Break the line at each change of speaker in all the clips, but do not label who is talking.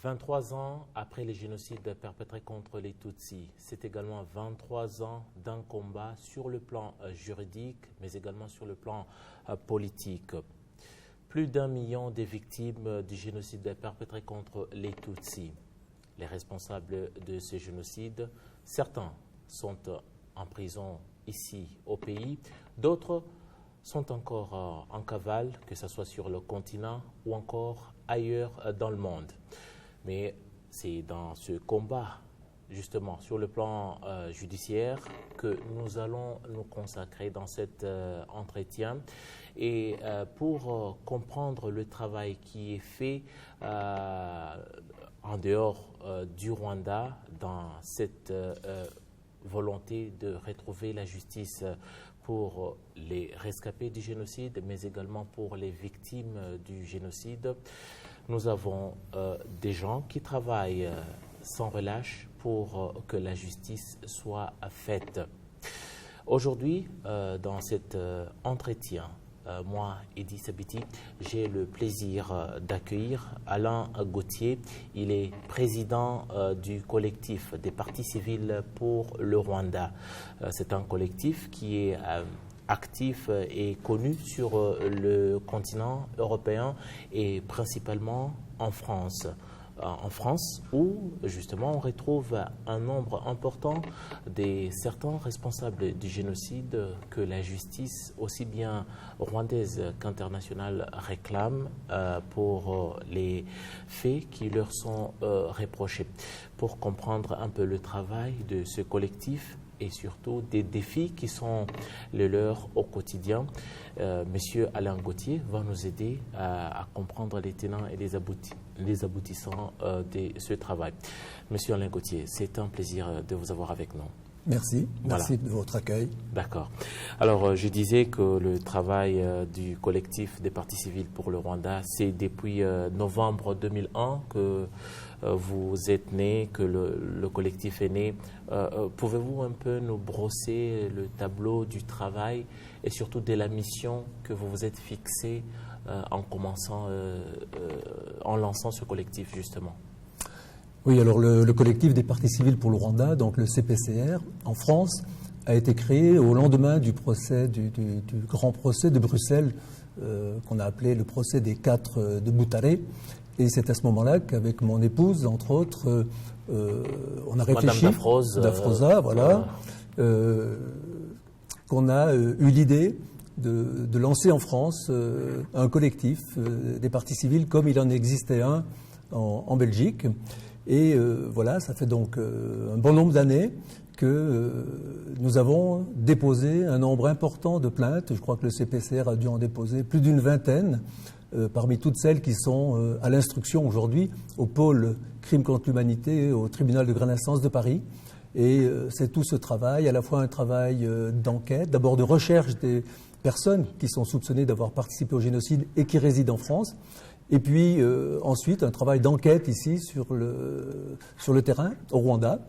23 ans après les génocides perpétrés contre les Tutsis, c'est également 23 ans d'un combat sur le plan juridique, mais également sur le plan politique. Plus d'1 million de victimes du génocide perpétré contre les Tutsis. Les responsables de ce génocide, certains sont en prison ici au pays, d'autres sont encore en cavale, que ce soit sur le continent ou encore ailleurs dans le monde. Mais c'est dans ce combat, justement, sur le plan judiciaire, que nous allons nous consacrer dans cet entretien. Et pour comprendre le travail qui est fait en dehors du Rwanda, dans cette volonté de retrouver la justice pour les rescapés du génocide, mais également pour les victimes du génocide, nous avons des gens qui travaillent sans relâche pour que la justice soit faite. Aujourd'hui, dans cet entretien, moi, Eddy Sabiti, j'ai le plaisir d'accueillir Alain Gauthier. Il est président du collectif des partis civils pour le Rwanda. C'est un collectif qui est actif et connu sur le continent européen et principalement en France. En France, où justement on retrouve un nombre important de certains responsables du génocide que la justice, aussi bien rwandaise qu'internationale, réclame pour les faits qui leur sont reprochés. Pour comprendre un peu le travail de ce collectif et surtout des défis qui sont les leurs au quotidien, Monsieur Alain Gauthier va nous aider à comprendre les tenants et les aboutissants de ce travail. Monsieur Alain Gauthier, c'est un plaisir de vous avoir avec nous.
Merci, merci de votre accueil.
D'accord. Alors, je disais que le travail du collectif des partis civils pour le Rwanda, c'est depuis novembre 2001 que vous êtes né, que le collectif est né. Pouvez-vous un peu nous brosser le tableau du travail et surtout de la mission que vous vous êtes fixée en lançant ce collectif, justement?
Oui, alors le collectif des partis civils pour le Rwanda, donc le CPCR, en France, a été créé au lendemain du procès, du grand procès de Bruxelles, qu'on a appelé le procès des 4 de Boutaré. Et c'est à ce moment-là qu'avec mon épouse, entre autres, on a réfléchi, Dafrosa, voilà, qu'on a eu l'idée de lancer en France un collectif des partis civils comme il en existait un en Belgique. Et voilà, ça fait donc un bon nombre d'années que nous avons déposé un nombre important de plaintes. Je crois que le CPCR a dû en déposer plus d'une vingtaine, parmi toutes celles qui sont à l'instruction aujourd'hui au pôle crimes contre l'humanité, au tribunal de grande instance de Paris. Et c'est tout ce travail, à la fois un travail d'enquête, d'abord de recherche des personnes qui sont soupçonnées d'avoir participé au génocide et qui résident en France, et puis ensuite un travail d'enquête ici sur le terrain, au Rwanda.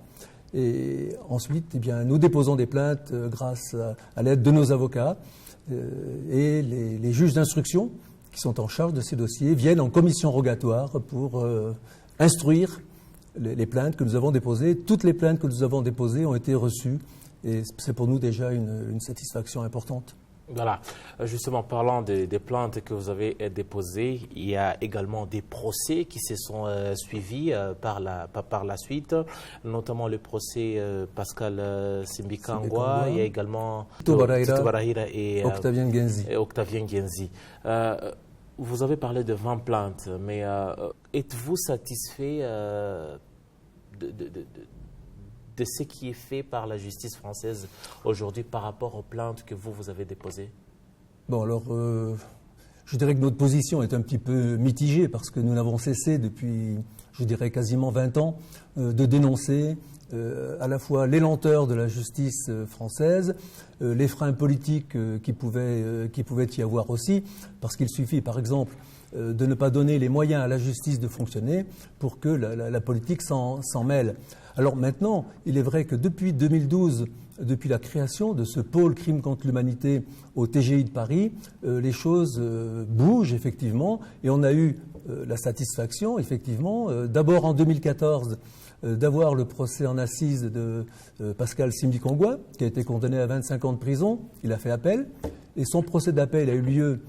Et ensuite, eh bien, nous déposons des plaintes grâce à l'aide de nos avocats, et les juges d'instruction qui sont en charge de ces dossiers viennent en commission rogatoire pour instruire les plaintes que nous avons déposées. Toutes les plaintes que nous avons déposées ont été reçues et c'est pour nous déjà une satisfaction importante.
Voilà. Justement, parlant des plaintes que vous avez déposées, il y a également des procès qui se sont suivis par la suite, notamment le procès Pascal Simbikangwa, il y a également Tito Barahira et
Octavien Genzi.
Vous avez parlé de 20 plaintes, mais êtes-vous satisfait de ce qui est fait par la justice française aujourd'hui par rapport aux plaintes que vous avez déposées?
Bon, alors, je dirais que notre position est un petit peu mitigée parce que nous n'avons cessé depuis, je dirais, quasiment 20 ans de dénoncer à la fois les lenteurs de la justice française, les freins politiques qui pouvaient y avoir aussi, parce qu'il suffit, par exemple, de ne pas donner les moyens à la justice de fonctionner pour que la politique s'en mêle. Alors maintenant, il est vrai que depuis 2012, depuis la création de ce pôle crime contre l'humanité au TGI de Paris, les choses bougent effectivement, et on a eu la satisfaction effectivement, d'abord en 2014, d'avoir le procès en assises de Pascal Simbikongwa, qui a été condamné à 25 ans de prison. Il a fait appel, et son procès d'appel a eu lieu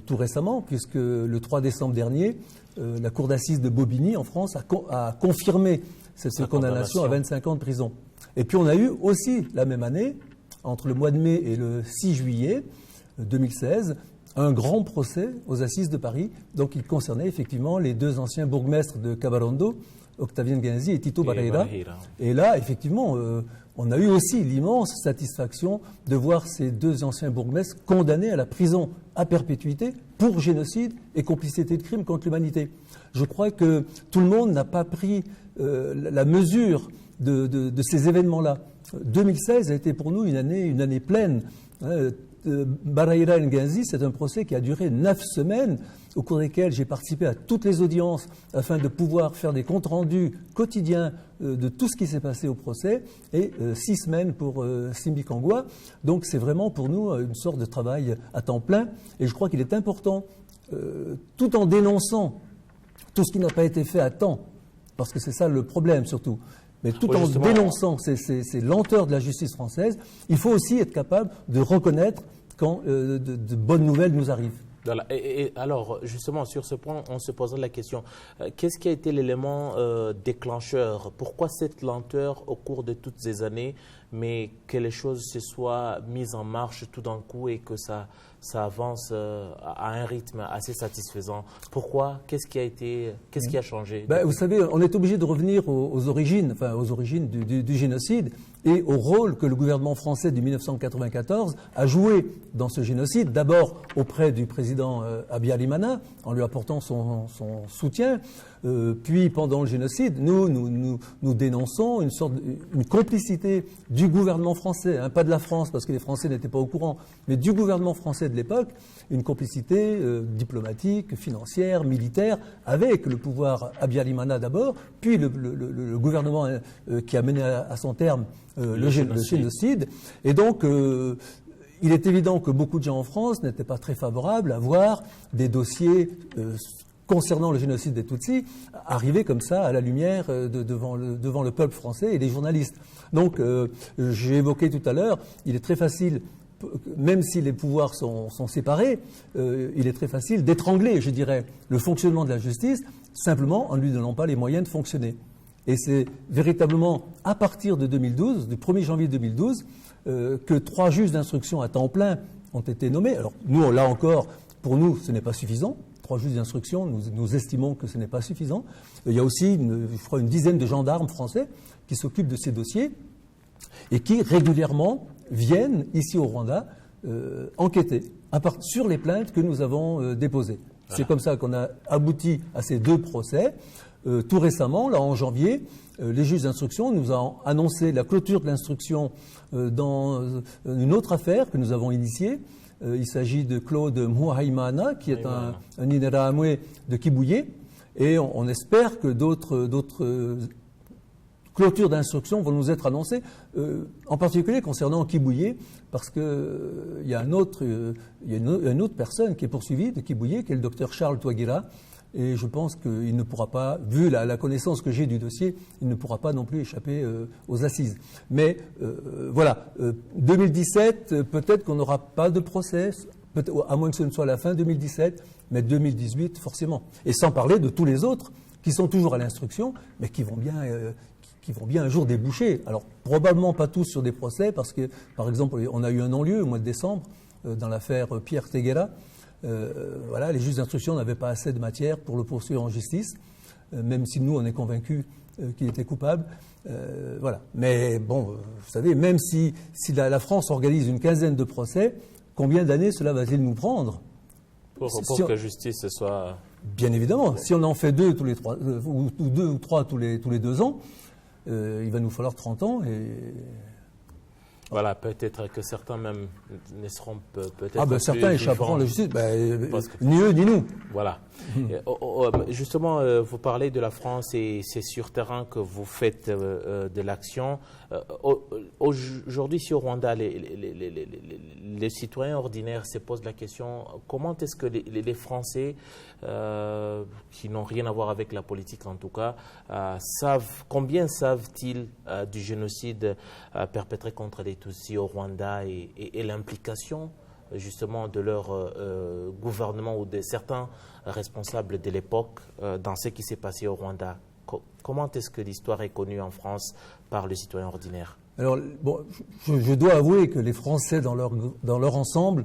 tout récemment, puisque le 3 décembre dernier, la cour d'assises de Bobigny en France a confirmé cette condamnation à 25 ans de prison. Et puis on a eu aussi la même année, entre le mois de mai et le 6 juillet 2016, un grand procès aux assises de Paris, donc il concernait effectivement les deux anciens bourgmestres de Cabarondo, Octavien Guinzi et Tito Barreira. Et là, effectivement, on a eu aussi l'immense satisfaction de voir ces deux anciens bourgmestres condamnés à la prison à perpétuité pour génocide et complicité de crimes contre l'humanité. Je crois que tout le monde n'a pas pris la mesure de ces événements-là. 2016 a été pour nous une année pleine. Barreira et Guinzi, c'est un procès qui a duré 9 semaines, au cours desquelles j'ai participé à toutes les audiences afin de pouvoir faire des comptes rendus quotidiens de tout ce qui s'est passé au procès, et 6 semaines pour Simbikongwa. Donc c'est vraiment pour nous une sorte de travail à temps plein, et je crois qu'il est important, tout en dénonçant tout ce qui n'a pas été fait à temps, parce que c'est ça le problème surtout, mais tout en dénonçant ces lenteurs de la justice française, il faut aussi être capable de reconnaître quand de bonnes nouvelles nous arrivent.
Voilà. Et alors, justement, sur ce point, on se poserait la question, qu'est-ce qui a été l'élément déclencheur? Pourquoi cette lenteur au cours de toutes ces années, mais que les choses se soient mises en marche tout d'un coup et que ça avance à un rythme assez satisfaisant? Pourquoi? Qu'est-ce qui a changé?
Vous savez, on est obligé de revenir aux origines du génocide et au rôle que le gouvernement français de 1994 a joué dans ce génocide. D'abord auprès du président Habyarimana, en lui apportant son soutien. Puis pendant le génocide, nous dénonçons une complicité du gouvernement français, pas de la France parce que les Français n'étaient pas au courant, mais du gouvernement français de l'époque, une complicité diplomatique, financière, militaire, avec le pouvoir Habyarimana d'abord, puis le gouvernement qui a mené à son terme le génocide. Et donc, il est évident que beaucoup de gens en France n'étaient pas très favorables à voir des dossiers concernant le génocide des Tutsis arriver comme ça à la lumière devant le peuple français et les journalistes. Donc, j'ai évoqué tout à l'heure, il est très facile, même si les pouvoirs sont séparés, il est très facile d'étrangler, je dirais, le fonctionnement de la justice, simplement en ne lui donnant pas les moyens de fonctionner. Et c'est véritablement à partir de 2012, du 1er janvier 2012, que 3 juges d'instruction à temps plein ont été nommés. Alors, nous, là encore, pour nous, ce n'est pas suffisant. 3 juges d'instruction, nous estimons que ce n'est pas suffisant. Il y a aussi, je crois, une dizaine de gendarmes français qui s'occupent de ces dossiers et qui régulièrement viennent ici au Rwanda enquêter sur les plaintes que nous avons déposées. Voilà. C'est comme ça qu'on a abouti à ces 2 procès. Tout récemment, là en janvier, les juges d'instruction nous ont annoncé la clôture de l'instruction dans une autre affaire que nous avons initiée. Il s'agit de Claude Mouhaïmana, qui est un Interahamwe de Kibouye, et on espère que d'autres clôtures d'instruction vont nous être annoncées, en particulier concernant Kibouye, parce qu'il y a une autre personne qui est poursuivie de Kibouye, qui est le docteur Charles Touagira, et je pense qu'il ne pourra pas, vu la connaissance que j'ai du dossier, il ne pourra pas non plus échapper aux assises. Mais voilà, 2017, peut-être qu'on n'aura pas de procès, à moins que ce ne soit la fin 2017, mais 2018, forcément. Et sans parler de tous les autres qui sont toujours à l'instruction, mais qui vont bien un jour déboucher. Alors, probablement pas tous sur des procès, parce que, par exemple, on a eu un non-lieu au mois de décembre dans l'affaire Pierre Teguera. Voilà, les juges d'instruction n'avaient pas assez de matière pour le poursuivre en justice, même si nous, on est convaincus qu'il était coupable. Voilà. Mais bon, vous savez, même si la France organise une quinzaine de procès, combien d'années cela va-t-il nous prendre
pour que la justice soit...
Bien évidemment. Si on en fait 2 tous les 3, ou 2 ou 3 tous les 2 ans, il va nous falloir 30 ans et...
Voilà, peut-être que certains même ne seront peut-être
Ah ben certains échapperont à la justice, ni eux ni nous.
Voilà. Justement, vous parlez de la France et c'est sur terrain que vous faites de l'action. Aujourd'hui, si au Rwanda, les citoyens ordinaires se posent la question, comment est-ce que les Français, qui n'ont rien à voir avec la politique en tout cas, combien savent-ils du génocide perpétré contre les Tutsis au Rwanda et l'implication justement de leur gouvernement ou de certains responsables de l'époque dans ce qui s'est passé au Rwanda. Comment est-ce que l'histoire est connue en France par le citoyen ordinaire?
Alors, bon, je dois avouer que les Français, dans leur ensemble,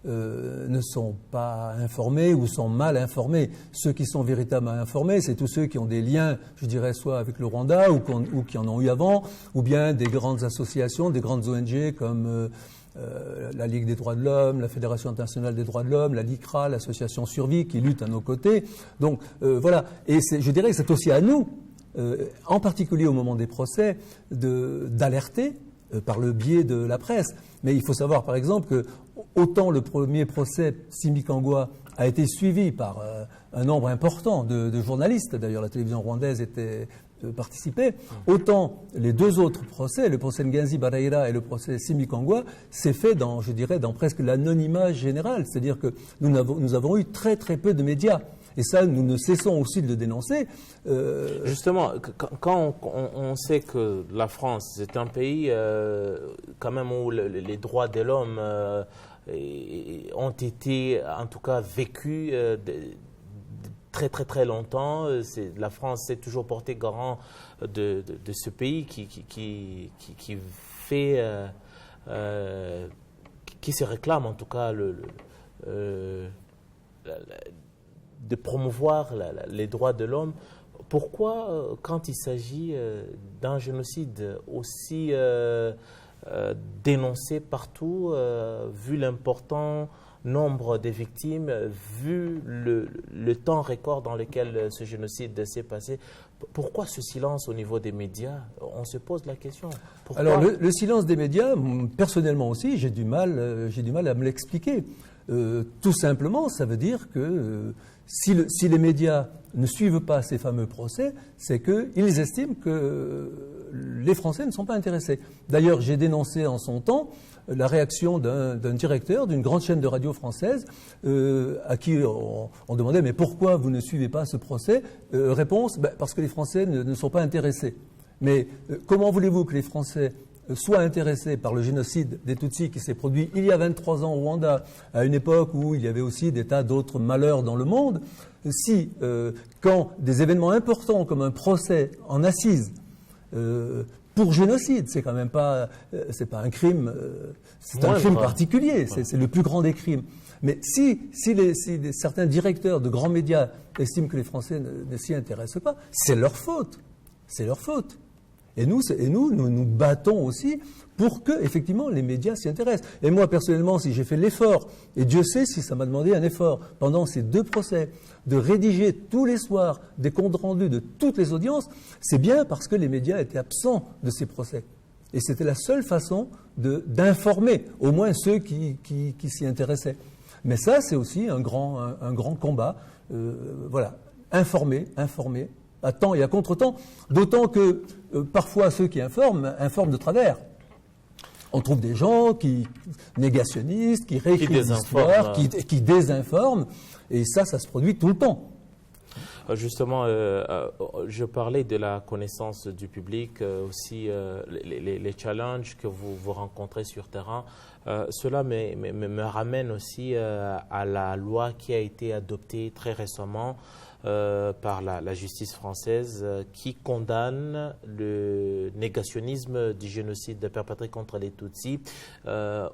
ne sont pas informés ou sont mal informés. Ceux qui sont véritablement informés, c'est tous ceux qui ont des liens, je dirais, soit avec le Rwanda ou qui en ont eu avant, ou bien des grandes associations, des grandes ONG comme la Ligue des droits de l'homme, la Fédération internationale des droits de l'homme, la LICRA, l'association Survie qui lutte à nos côtés. Donc voilà, et je dirais que c'est aussi à nous, en particulier au moment des procès, d'alerter par le biais de la presse. Mais il faut savoir par exemple que autant le premier procès Simi Kangwa a été suivi par un nombre important de journalistes, d'ailleurs la télévision rwandaise participait, autant les deux autres procès, le procès Nganzi Baraira et le procès Simi Kangwa, s'est fait dans presque l'anonymat général. C'est-à-dire que nous avons eu très très peu de médias. Et ça, nous ne cessons aussi de le dénoncer.
Justement, quand on sait que la France est un pays quand même où les droits de l'homme ont été, en tout cas, vécus très très très longtemps. La France s'est toujours portée garant de ce pays qui fait, qui se réclame en tout cas de promouvoir les droits de l'homme. Pourquoi, quand il s'agit d'un génocide aussi dénoncé partout, vu l'important nombre de victimes, vu le temps record dans lequel ce génocide s'est passé, pourquoi ce silence au niveau des médias? On se pose la question. Pourquoi?
Alors le silence des médias, personnellement aussi, j'ai du mal à me l'expliquer. Tout simplement, ça veut dire que si les médias ne suivent pas ces fameux procès, c'est qu'ils estiment que les Français ne sont pas intéressés. D'ailleurs, j'ai dénoncé en son temps la réaction d'un directeur d'une grande chaîne de radio française à qui on demandait « Mais pourquoi vous ne suivez pas ce procès ?» Réponse « Parce que les Français ne sont pas intéressés. » Mais comment voulez-vous que les Français soient intéressés par le génocide des Tutsis qui s'est produit il y a 23 ans au Rwanda, à une époque où il y avait aussi des tas d'autres malheurs dans le monde, si, quand des événements importants comme un procès en assises pour génocide, c'est quand même pas, c'est pas un crime, c'est un crime particulier, c'est le plus grand des crimes. Mais si certains directeurs de grands médias estiment que les Français ne s'y intéressent pas, c'est leur faute. C'est leur faute. Et nous nous battons aussi pour que, effectivement, les médias s'y intéressent. Et moi, personnellement, si j'ai fait l'effort, et Dieu sait si ça m'a demandé un effort pendant ces deux procès, de rédiger tous les soirs des comptes rendus de toutes les audiences, c'est bien parce que les médias étaient absents de ces procès. Et c'était la seule façon d'informer, au moins ceux qui s'y intéressaient. Mais ça, c'est aussi un grand combat. Voilà, informer, à temps et à contre-temps, d'autant que parfois ceux qui informent de travers. On trouve des gens négationnistes, qui réécrivent l'histoire, qui désinforment, et ça se produit tout le temps.
Justement, je parlais de la connaissance du public, aussi les challenges que vous rencontrez sur terrain. Cela me ramène aussi à la loi qui a été adoptée très récemment par la justice française qui condamne le négationnisme du génocide perpétré contre les Tutsis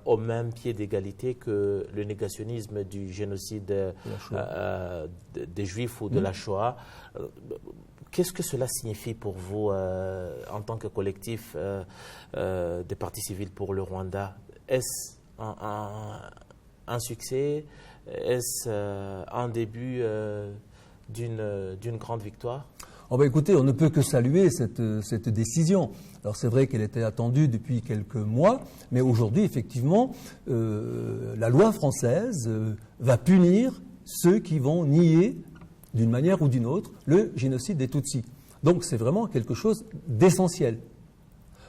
au même pied d'égalité que le négationnisme du génocide des Juifs ou de la Shoah. Qu'est-ce que cela signifie pour vous en tant que collectif des partis civils pour le Rwanda? Est-ce un succès? Est-ce un début d'une grande victoire?
Oh ben écoutez, on ne peut que saluer cette décision. Alors c'est vrai qu'elle était attendue depuis quelques mois, mais aujourd'hui, effectivement, la loi française va punir ceux qui vont nier, d'une manière ou d'une autre, le génocide des Tutsis. Donc c'est vraiment quelque chose d'essentiel.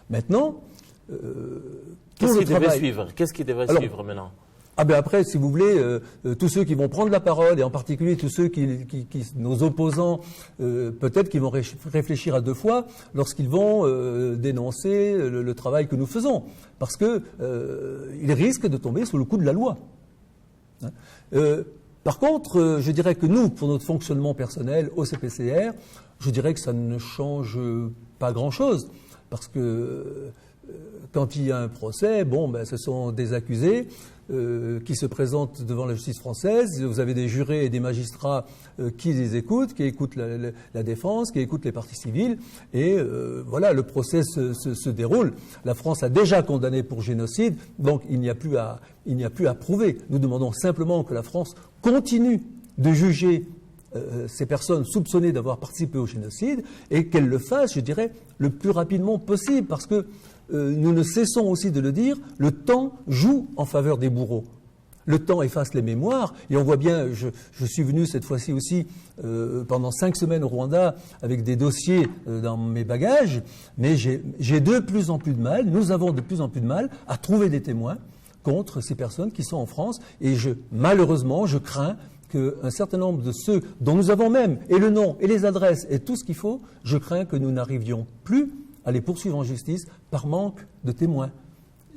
Maintenant,
qu'est-ce qui devait suivre maintenant?
Ah ben après, si vous voulez, tous ceux qui vont prendre la parole, et en particulier tous ceux nos opposants, peut-être qu'ils vont réfléchir à deux fois lorsqu'ils vont dénoncer le travail que nous faisons, parce que ils risquent de tomber sous le coup de la loi. Hein. Par contre, je dirais que nous, pour notre fonctionnement personnel au CPCR, je dirais que ça ne change pas grand-chose, parce que quand il y a un procès, bon, ben, ce sont des accusés qui se présentent devant la justice française. Vous avez des jurés et des magistrats qui les écoutent, qui écoutent la défense, qui écoutent les parties civiles. Et voilà, le procès se déroule. La France a déjà condamné pour génocide, donc il n'y a plus à prouver. Nous demandons simplement que la France continue de juger ces personnes soupçonnées d'avoir participé au génocide et qu'elle le fasse, je dirais, le plus rapidement possible, parce que nous ne cessons aussi de le dire, le temps joue en faveur des bourreaux. Le temps efface les mémoires, et on voit bien, je suis venu cette fois-ci aussi pendant 5 semaines au Rwanda avec des dossiers dans mes bagages, mais j'ai de plus en plus de mal, nous avons de plus en plus de mal à trouver des témoins contre ces personnes qui sont en France, et malheureusement, je crains qu'un certain nombre de ceux dont nous avons même, et le nom, et les adresses, et tout ce qu'il faut, je crains que nous n'arrivions plus à les poursuivre en justice par manque de témoins.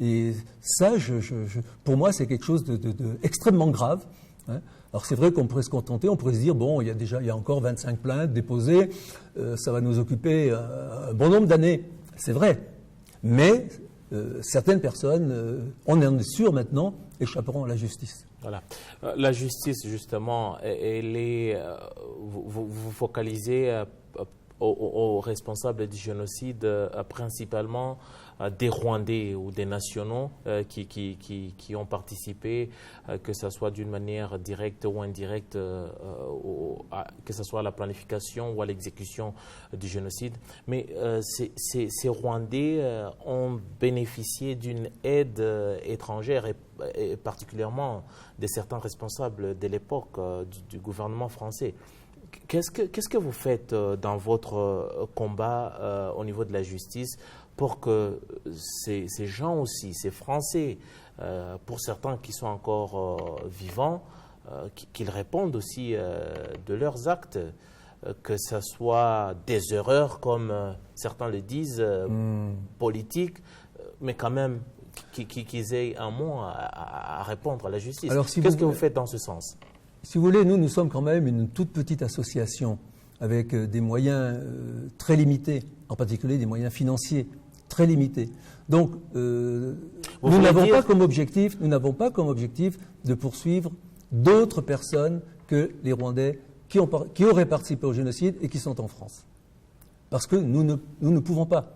Et ça, pour moi, c'est quelque chose d'extrêmement grave. Hein. Alors c'est vrai qu'on pourrait se contenter, on pourrait se dire, bon, il y a encore 25 plaintes déposées, ça va nous occuper un bon nombre d'années. C'est vrai. Mais certaines personnes, on en est sûr maintenant, échapperont à la justice.
Voilà. La justice, justement, vous focalisez aux responsables du génocide, principalement des Rwandais ou des nationaux qui ont participé, que ce soit d'une manière directe ou indirecte, que ce soit à la planification ou à l'exécution du génocide. Mais ces Rwandais ont bénéficié d'une aide étrangère et particulièrement de certains responsables de l'époque du gouvernement français. Qu'est-ce que vous faites dans votre combat au niveau de la justice pour que ces gens aussi, ces Français, pour certains qui sont encore vivants, qu'ils répondent aussi de leurs actes, que ce soit des erreurs, comme certains le disent, politiques, mais quand même qu'ils aient un mot à répondre à la justice. Qu'est-ce que vous faites dans ce sens ?
Si vous voulez, nous sommes quand même une toute petite association avec des moyens très limités, en particulier des moyens financiers très limités. Donc, nous n'avons pas comme objectif de poursuivre d'autres personnes que les Rwandais qui auraient participé au génocide et qui sont en France. Parce que nous ne pouvons pas.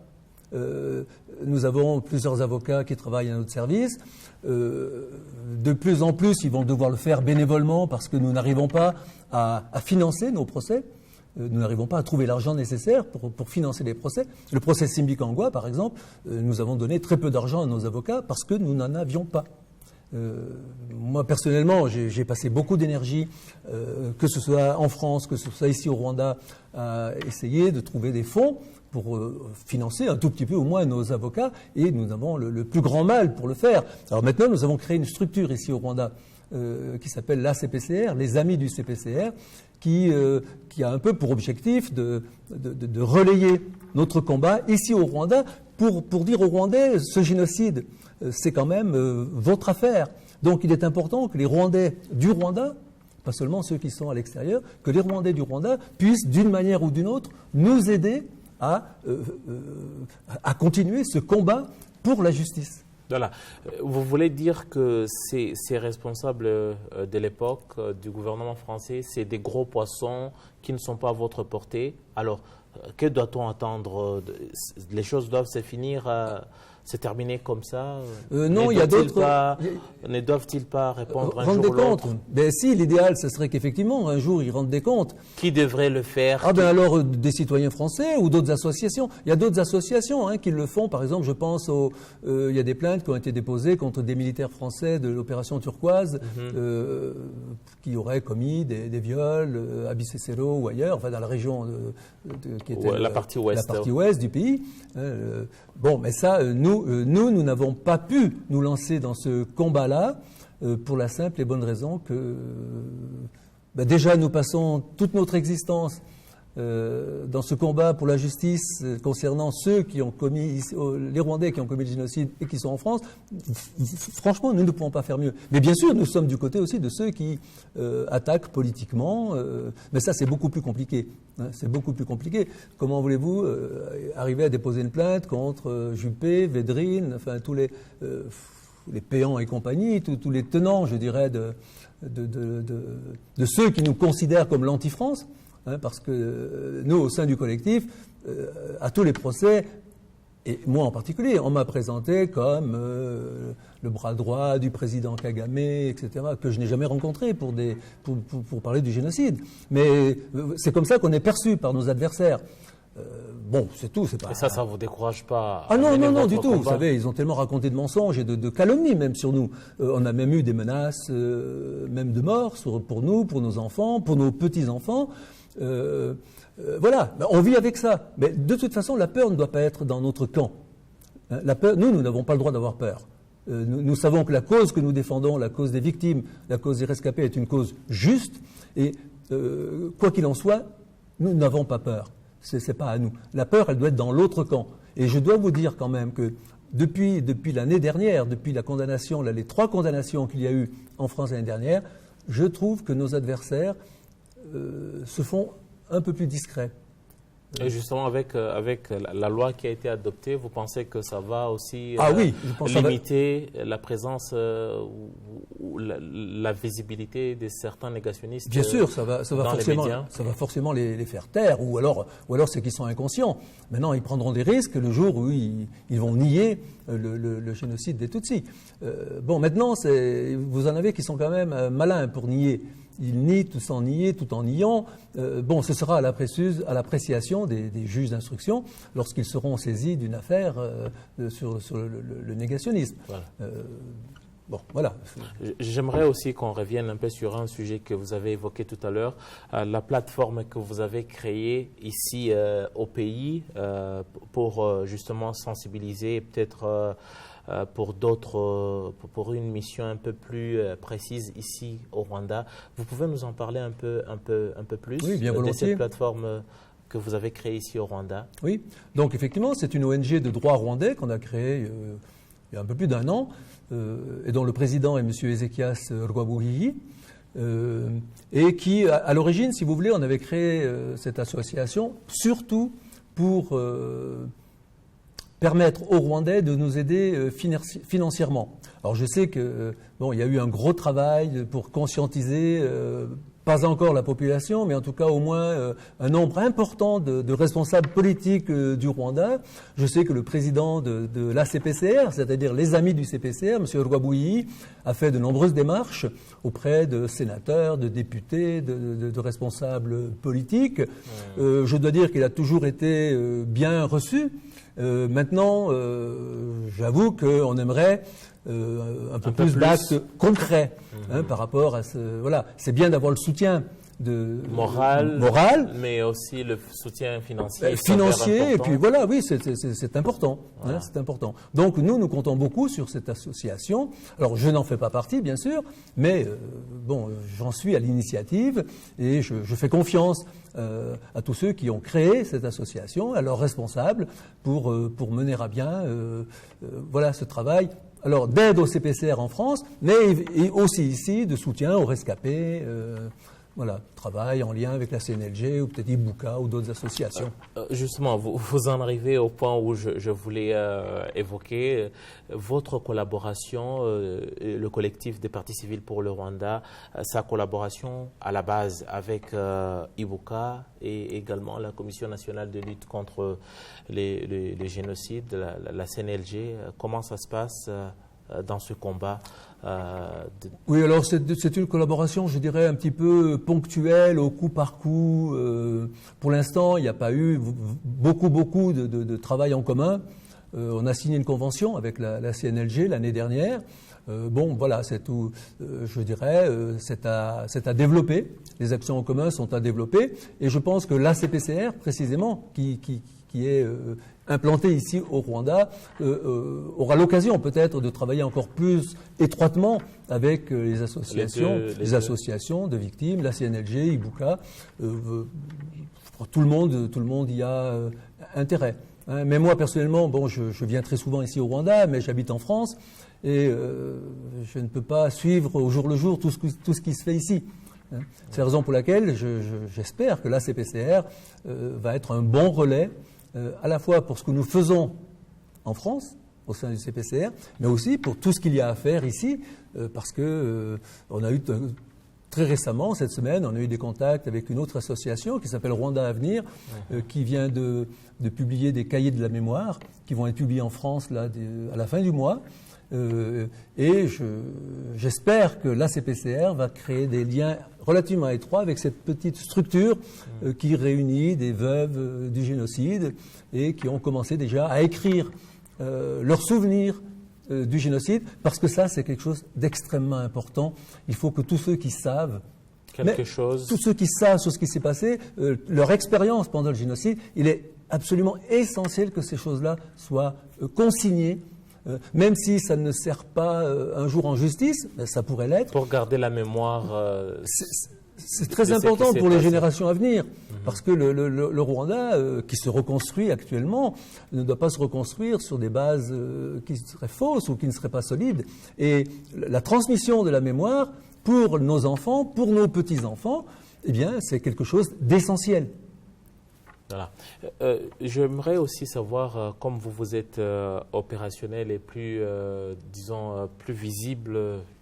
Nous avons plusieurs avocats qui travaillent à notre service. De plus en plus, ils vont devoir le faire bénévolement parce que nous n'arrivons pas à financer nos procès. Nous n'arrivons pas à trouver l'argent nécessaire pour financer les procès. Le procès Simbi-Kangwa, par exemple, nous avons donné très peu d'argent à nos avocats parce que nous n'en avions pas. Moi, personnellement, j'ai passé beaucoup d'énergie, que ce soit en France, que ce soit ici au Rwanda, à essayer de trouver des fonds pour financer un tout petit peu au moins nos avocats, et nous avons le plus grand mal pour le faire. Alors maintenant, nous avons créé une structure ici au Rwanda qui s'appelle l'ACPCR, les Amis du CPCR, qui a un peu pour objectif de relayer notre combat ici au Rwanda pour dire aux Rwandais, ce génocide, c'est quand même votre affaire. Donc il est important que les Rwandais du Rwanda, pas seulement ceux qui sont à l'extérieur, que les Rwandais du Rwanda puissent d'une manière ou d'une autre nous aider à continuer ce combat pour la justice.
Voilà. Vous voulez dire que ces responsables de l'époque du gouvernement français, c'est des gros poissons qui ne sont pas à votre portée. Alors, que doit-on attendre? Les choses doivent se finir c'est terminé comme ça?
Non, il y a d'autres.
Ne doivent-ils pas répondre un
rendre
jour
des
ou l'autre?
comptes. Ben si, l'idéal, ce serait qu'effectivement, un jour, ils rendent des comptes.
Qui devrait le faire?
Ah ben alors, des citoyens français ou d'autres associations. Il y a d'autres associations qui le font. Par exemple, je pense il y a des plaintes qui ont été déposées contre des militaires français de l'opération turquoise qui auraient commis des viols à Bicessero ou ailleurs, enfin dans la région qui était
la partie
ouest du pays. Bon, mais ça, nous n'avons pas pu nous lancer dans ce combat-là pour la simple et bonne raison que déjà nous passons toute notre existence dans ce combat pour la justice concernant ceux qui ont commis, les Rwandais qui ont commis le génocide et qui sont en France. Franchement, nous ne pouvons pas faire mieux. Mais bien sûr, nous sommes du côté aussi de ceux qui attaquent politiquement. Mais ça, c'est beaucoup plus compliqué. C'est beaucoup plus compliqué. Comment voulez-vous arriver à déposer une plainte contre Juppé, Védrine, enfin tous les Péans et compagnie, tous les tenants, je dirais, de ceux qui nous considèrent comme l'anti-France? Parce que nous, au sein du collectif, à tous les procès, et moi en particulier, on m'a présenté comme le bras droit du président Kagame, etc., que je n'ai jamais rencontré pour parler du génocide. Mais c'est comme ça qu'on est perçu par nos adversaires. Bon, c'est tout.
Et ça vous décourage pas?
Ah non, du tout. Vous savez, ils ont tellement raconté de mensonges et de calomnies même sur nous. On a même eu des menaces, même de mort, pour nous, pour nos enfants, pour nos petits-enfants. Voilà, on vit avec ça. Mais de toute façon, la peur ne doit pas être dans notre camp. La peur, nous n'avons pas le droit d'avoir peur. Nous savons que la cause que nous défendons, la cause des victimes, la cause des rescapés est une cause juste. Et quoi qu'il en soit, nous n'avons pas peur. C'est pas à nous. La peur, elle doit être dans l'autre camp. Et je dois vous dire quand même que depuis l'année dernière, depuis la condamnation, les 3 condamnations qu'il y a eu en France l'année dernière, je trouve que nos adversaires se font un peu plus discrets.
Et justement, avec la loi qui a été adoptée, vous pensez que ça va aussi limiter la présence ou la visibilité de certains négationnistes? Bien sûr,
ça va forcément les faire taire, ou alors c'est qu'ils sont inconscients. Maintenant, ils prendront des risques le jour où ils vont nier le génocide des Tutsis. Bon, maintenant, vous en avez qui sont quand même malins pour nier. Ils nient tout en niant. Bon, ce sera à l'appréciation des juges d'instruction lorsqu'ils seront saisis d'une affaire sur le négationnisme. Voilà. Bon, voilà.
J'aimerais aussi qu'on revienne un peu sur un sujet que vous avez évoqué tout à l'heure, la plateforme que vous avez créée ici au pays pour justement sensibiliser peut-être pour une mission un peu plus précise ici au Rwanda. Vous pouvez nous en parler un peu plus de cette plateforme que vous avez créée ici au Rwanda?
Oui, donc effectivement, c'est une ONG de droit rwandais qu'on a créée il y a un peu plus d'1 an, et dont le président est M. Ezekias Rwabuhihi, et qui, à l'origine, si vous voulez, on avait créé cette association surtout pour permettre aux Rwandais de nous aider financièrement. Alors je sais que il y a eu un gros travail pour conscientiser, pas encore la population, mais en tout cas au moins un nombre important de responsables politiques du Rwanda. Je sais que le président de l'ACPCR, c'est-à-dire les amis du CPCR, M. Rwabuhihi, a fait de nombreuses démarches auprès de sénateurs, de députés, de responsables politiques. Je dois dire qu'il a toujours été bien reçu. Maintenant, j'avoue qu'on aimerait un peu plus d'actes concrets par rapport à ce. Voilà, c'est bien d'avoir le soutien
moral, mais aussi le soutien financier.
Et puis voilà, oui, c'est important. Voilà. C'est important. Donc nous comptons beaucoup sur cette association. Alors je n'en fais pas partie, bien sûr, mais j'en suis à l'initiative et je fais confiance à tous ceux qui ont créé cette association, à leurs responsables, pour mener à bien ce travail. Alors d'aide au CPCR en France, mais aussi ici de soutien aux rescapés. voilà, travaillent en lien avec la CNLG ou peut-être Ibuka ou d'autres associations.
Justement, vous en arrivez au point où je voulais évoquer votre collaboration, le collectif des partis civils pour le Rwanda, sa collaboration à la base avec Ibuka et également la Commission nationale de lutte contre les génocides, la CNLG. Comment ça se passe dans ce combat
Oui, alors c'est une collaboration, je dirais, un petit peu ponctuelle, au coup par coup. Pour l'instant, il n'y a pas eu beaucoup de travail en commun. On a signé une convention avec la CNLG l'année dernière. Bon, voilà, c'est tout, je dirais, c'est à développer. Les actions en commun sont à développer. Et je pense que l'ACPCR, précisément, qui est implanté ici au Rwanda, aura l'occasion peut-être de travailler encore plus étroitement avec les associations de victimes, la CNLG, Ibuka. Tout le monde y a intérêt. Hein. Mais moi personnellement, bon, je viens très souvent ici au Rwanda, mais j'habite en France et je ne peux pas suivre au jour le jour tout ce qui se fait ici. C'est la raison pour laquelle j'espère que l'ACPCR va être un bon relais à la fois pour ce que nous faisons en France, au sein du CPCR, mais aussi pour tout ce qu'il y a à faire ici, parce que on a eu très récemment, cette semaine, on a eu des contacts avec une autre association qui s'appelle Rwanda Avenir, qui vient de publier des cahiers de la mémoire, qui vont être publiés en France là, à la fin du mois. Et j'espère que l'ACPCR va créer des liens relativement étroits avec cette petite structure qui réunit des veuves du génocide et qui ont commencé déjà à écrire leurs souvenirs du génocide, parce que ça, c'est quelque chose d'extrêmement important. Il faut que tous ceux qui savent tous ceux qui savent sur ce qui s'est passé, leur expérience pendant le génocide, il est absolument essentiel que ces choses-là soient consignées. Même si ça ne sert pas un jour en justice, ça pourrait l'être.
Pour garder la mémoire.
C'est très important pour les générations à venir, parce que le Rwanda, qui se reconstruit actuellement, ne doit pas se reconstruire sur des bases qui seraient fausses ou qui ne seraient pas solides. Et la transmission de la mémoire, pour nos enfants, pour nos petits-enfants, eh bien, c'est quelque chose d'essentiel.
Voilà. J'aimerais aussi savoir, comme vous êtes opérationnel et plus, disons, plus visible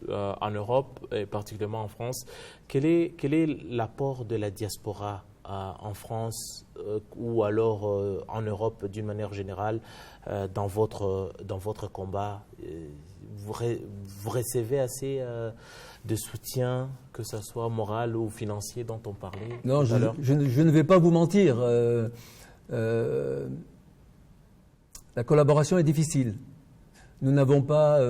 en Europe, et particulièrement en France, quel est l'apport de la diaspora en France ou alors en Europe d'une manière générale dans votre combat? Vous recevez assez de soutien, que ce soit moral ou financier, dont on parlait
Non,
tout à l'heure?
je ne vais pas vous mentir. La collaboration est difficile. Nous n'avons pas,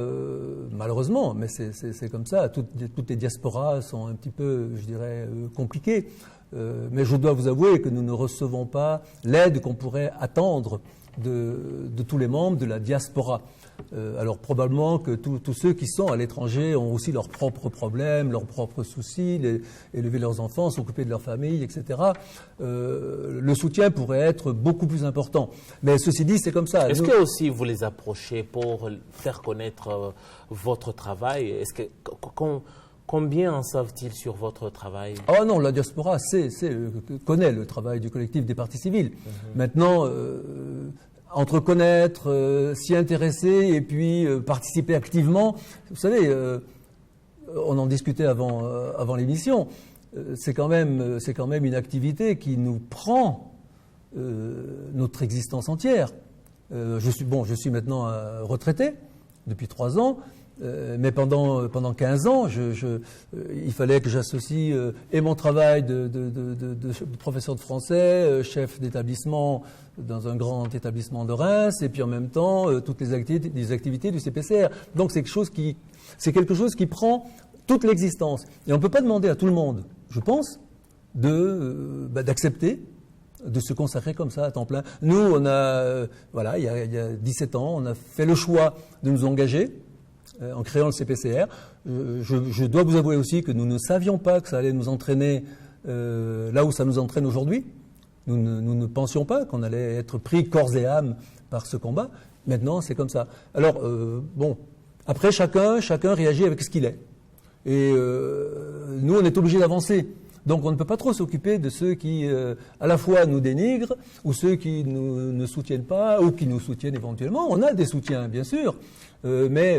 malheureusement, mais c'est comme ça, toutes les diasporas sont un petit peu, je dirais, compliquées. Mais je dois vous avouer que nous ne recevons pas l'aide qu'on pourrait attendre de tous les membres de la diaspora. Alors probablement que tous ceux qui sont à l'étranger ont aussi leurs propres problèmes, leurs propres soucis, élever leurs enfants, s'occuper de leur famille, etc. Le soutien pourrait être beaucoup plus important. Mais ceci dit, c'est comme ça.
Est-ce que aussi vous les approchez pour faire connaître votre travail? Est-ce que combien en savent-ils sur votre travail?
Oh non, la diaspora connaît le travail du collectif des partis civils. Maintenant, entre connaître, s'y intéresser et puis participer activement, vous savez, on en discutait avant l'émission, c'est quand même une activité qui nous prend notre existence entière. Je suis maintenant retraité depuis 3 ans. Mais pendant 15 ans, il fallait que j'associe et mon travail de professeur de français, chef d'établissement dans un grand établissement de Reims, et puis en même temps toutes les activités du CPCR. Donc c'est quelque chose qui prend toute l'existence. Et on ne peut pas demander à tout le monde, je pense, d'accepter de se consacrer comme ça à temps plein. Nous, il y a 17 ans, on a fait le choix de nous engager en créant le CPCR. Je dois vous avouer aussi que nous ne savions pas que ça allait nous entraîner là où ça nous entraîne aujourd'hui. Nous ne pensions pas qu'on allait être pris corps et âme par ce combat. Maintenant, c'est comme ça. Alors, après, chacun réagit avec ce qu'il est. Et nous, on est obligés d'avancer. Donc on ne peut pas trop s'occuper de ceux qui, à la fois, nous dénigrent, ou ceux qui ne soutiennent pas, ou qui nous soutiennent éventuellement. On a des soutiens, bien sûr, mais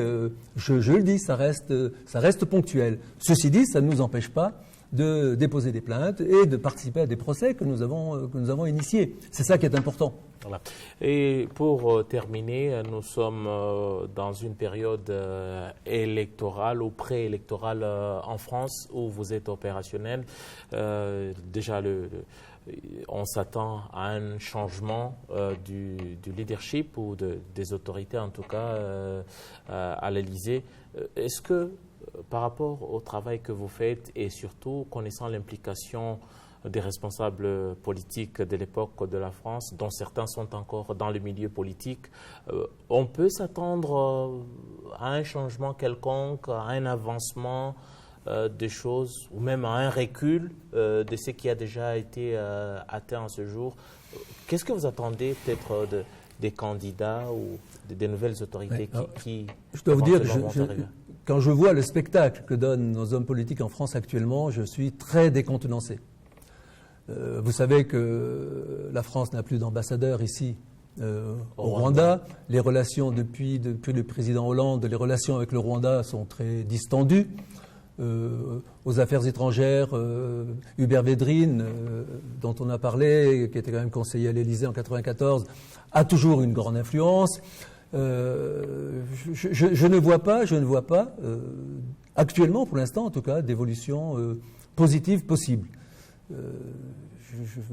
je le dis, ça reste ponctuel. Ceci dit, ça ne nous empêche pas de déposer des plaintes et de participer à des procès que nous avons initiés. C'est ça qui est important.
Voilà. Et pour terminer, nous sommes dans une période électorale ou préélectorale en France où vous êtes opérationnel. Déjà, on s'attend à un changement du leadership ou des autorités, en tout cas, à l'Élysée. Est-ce que, par rapport au travail que vous faites et surtout connaissant l'implication des responsables politiques de l'époque de la France, dont certains sont encore dans le milieu politique, on peut s'attendre à un changement quelconque, à un avancement des choses, ou même à un recul de ce qui a déjà été atteint à ce jour? Qu'est-ce que vous attendez peut-être des candidats ou des nouvelles autorités qui
je dois vous dire, quand je vois le spectacle que donnent nos hommes politiques en France actuellement, je suis très décontenancé. Vous savez que la France n'a plus d'ambassadeur ici au Rwanda. Les relations depuis le président Hollande, les relations avec le Rwanda sont très distendues. Aux affaires étrangères, Hubert Védrine, dont on a parlé, qui était quand même conseiller à l'Élysée en 1994, a toujours une grande influence. Je ne vois pas, actuellement pour l'instant en tout cas, d'évolution positive possible.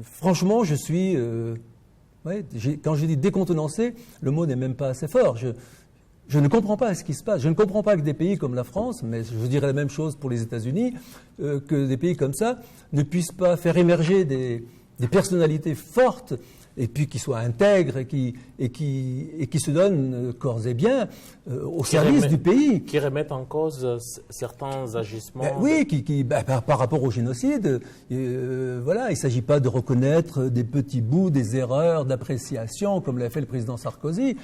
Franchement, je suis, quand je dis décontenancé, le mot n'est même pas assez fort. Je ne comprends pas ce qui se passe. Je ne comprends pas que des pays comme la France, mais je dirais la même chose pour les États-Unis, que des pays comme ça ne puissent pas faire émerger des personnalités fortes et puis qui soient intègres et qui se donnent corps et biens au service du pays.
Qui remettent en cause certains agissements.
Oui, par rapport au génocide, voilà, il ne s'agit pas de reconnaître des petits bouts, des erreurs d'appréciation, comme l'a fait le président Sarkozy.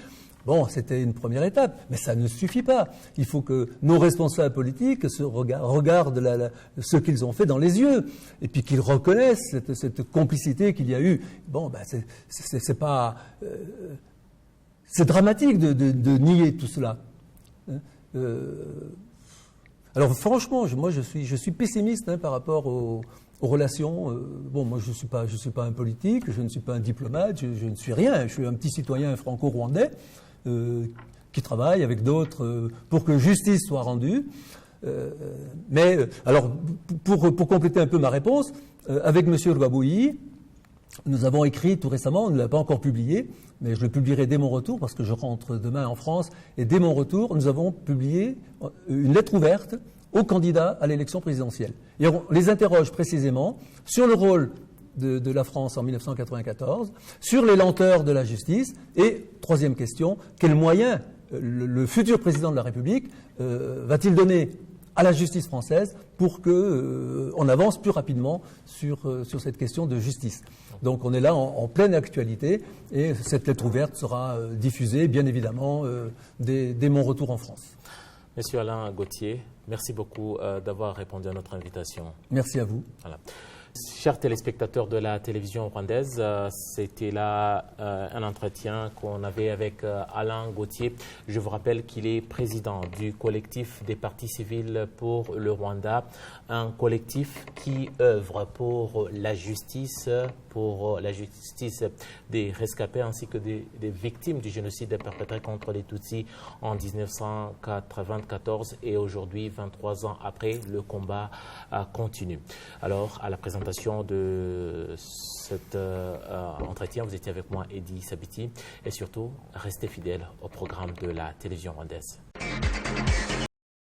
Bon, c'était une première étape, mais ça ne suffit pas. Il faut que nos responsables politiques regardent ce qu'ils ont fait dans les yeux, et puis qu'ils reconnaissent cette complicité qu'il y a eu. Bon, c'est pas, c'est dramatique de nier tout cela. Alors franchement, moi je suis pessimiste par rapport aux relations. Bon, moi je suis pas un politique, je ne suis pas un diplomate, je ne suis rien. Je suis un petit citoyen franco-rwandais. Qui travaille avec d'autres pour que justice soit rendue. Alors, pour compléter un peu ma réponse, avec M. Rwabouilly, nous avons écrit tout récemment, on ne l'a pas encore publié, mais je le publierai dès mon retour, parce que je rentre demain en France, et dès mon retour, nous avons publié une lettre ouverte aux candidats à l'élection présidentielle. Et on les interroge précisément sur le rôle de la France en 1994, sur les lenteurs de la justice, et troisième question, quels moyens le futur président de la République va-t-il donner à la justice française pour qu'on avance plus rapidement sur cette question de justice. Donc on est là en pleine actualité, et cette lettre ouverte sera diffusée, bien évidemment, dès mon retour en France.
Monsieur Alain Gauthier, merci beaucoup d'avoir répondu à notre invitation.
Merci à vous.
Voilà. Chers téléspectateurs de la télévision rwandaise, c'était là un entretien qu'on avait avec Alain Gauthier. Je vous rappelle qu'il est président du collectif des partis civils pour le Rwanda, un collectif qui œuvre pour la justice des rescapés ainsi que des victimes du génocide perpétré contre les Tutsis en 1994, et aujourd'hui, 23 ans après, le combat continue. Alors, à la présentation de cet entretien, vous étiez avec moi, Eddy Sabiti, et surtout, restez fidèles au programme de la télévision rwandaise.